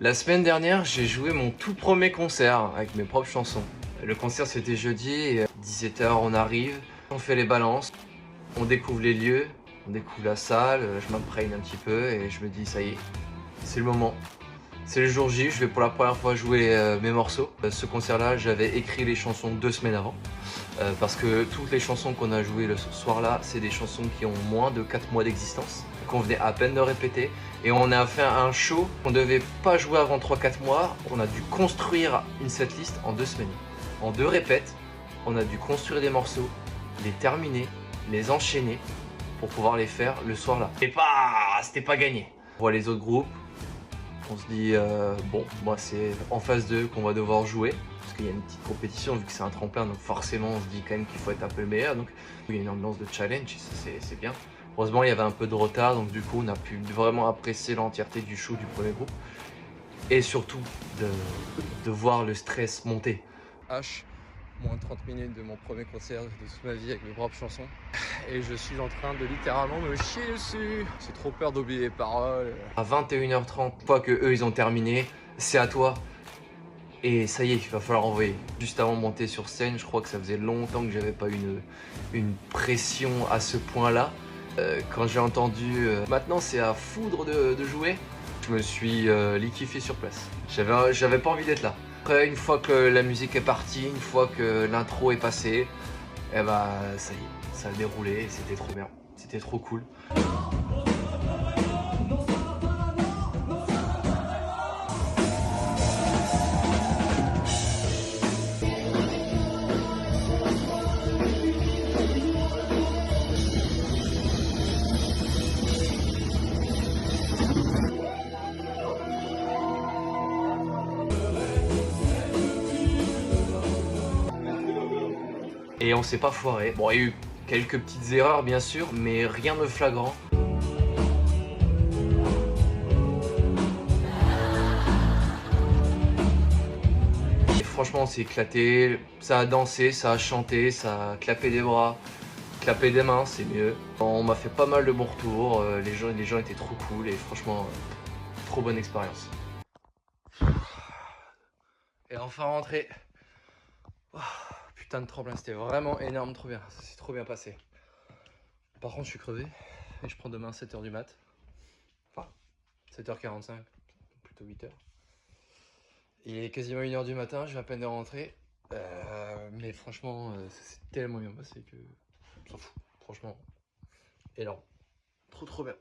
La semaine dernière, j'ai joué mon tout premier concert avec mes propres chansons. Le concert c'était jeudi, et 17 h on arrive, on fait les balances, on découvre les lieux, on découvre la salle, je m'imprègne un petit peu et je me dis ça y est, c'est le moment. C'est le jour J, je vais pour la première fois jouer mes morceaux. Ce concert-là, j'avais écrit les chansons 2 semaines avant. Parce que toutes les chansons qu'on a jouées ce soir-là, c'est des chansons qui ont moins de 4 mois d'existence, qu'on venait à peine de répéter. Et on a fait un show qu'on devait pas jouer avant 3-4 mois. On a dû construire une setlist en 2 semaines. En 2 répètes, on a dû construire des morceaux, les terminer, les enchaîner pour pouvoir les faire le soir-là. C'était pas gagné. On voit les autres groupes, on se dit bon, moi c'est en phase 2 qu'on va devoir jouer. Parce qu'il y a une petite compétition vu que c'est un tremplin, donc forcément on se dit quand même qu'il faut être un peu le meilleur. Donc il y a une ambiance de challenge, c'est bien. Heureusement il y avait un peu de retard, donc du coup on a pu vraiment apprécier l'entièreté du show du premier groupe. Et surtout de voir le stress monter. H, moins 30 minutes de mon premier concert de toute ma vie avec mes propres chansons. Et je suis en train de littéralement me chier dessus. J'ai trop peur d'oublier les paroles. À 21 h 30, une fois que eux ils ont terminé, c'est à toi. Et ça y est, il va falloir envoyer. Juste avant de monter sur scène, je crois que ça faisait longtemps que j'avais pas une pression à ce point-là. Quand j'ai entendu maintenant c'est à foudre de jouer, je me suis liquéfié sur place. J'avais pas envie d'être là. Après, une fois que la musique est partie, une fois que l'intro est passée, et bah ça y est, ça a déroulé et c'était trop bien. C'était trop cool. Et on s'est pas foiré. Bon, il y a eu quelques petites erreurs bien sûr, mais rien de flagrant. Et franchement, on s'est éclaté. Ça a dansé, ça a chanté, ça a clapé des bras, clapé des mains, c'est mieux. On m'a fait pas mal de bons retours. Les gens étaient trop cool et franchement, trop bonne expérience. Et enfin rentré. Oh, putain de tremplin, c'était vraiment énorme, trop bien. Ça s'est trop bien passé. Par contre, je suis crevé et je prends demain 7 h du mat. Enfin, 7 h 45, plutôt 8 h. Il est quasiment 1 h du matin, je viens à peine de rentrer. Mais franchement, ça s'est tellement bien passé que on s'en fout. Franchement, énorme. Trop bien.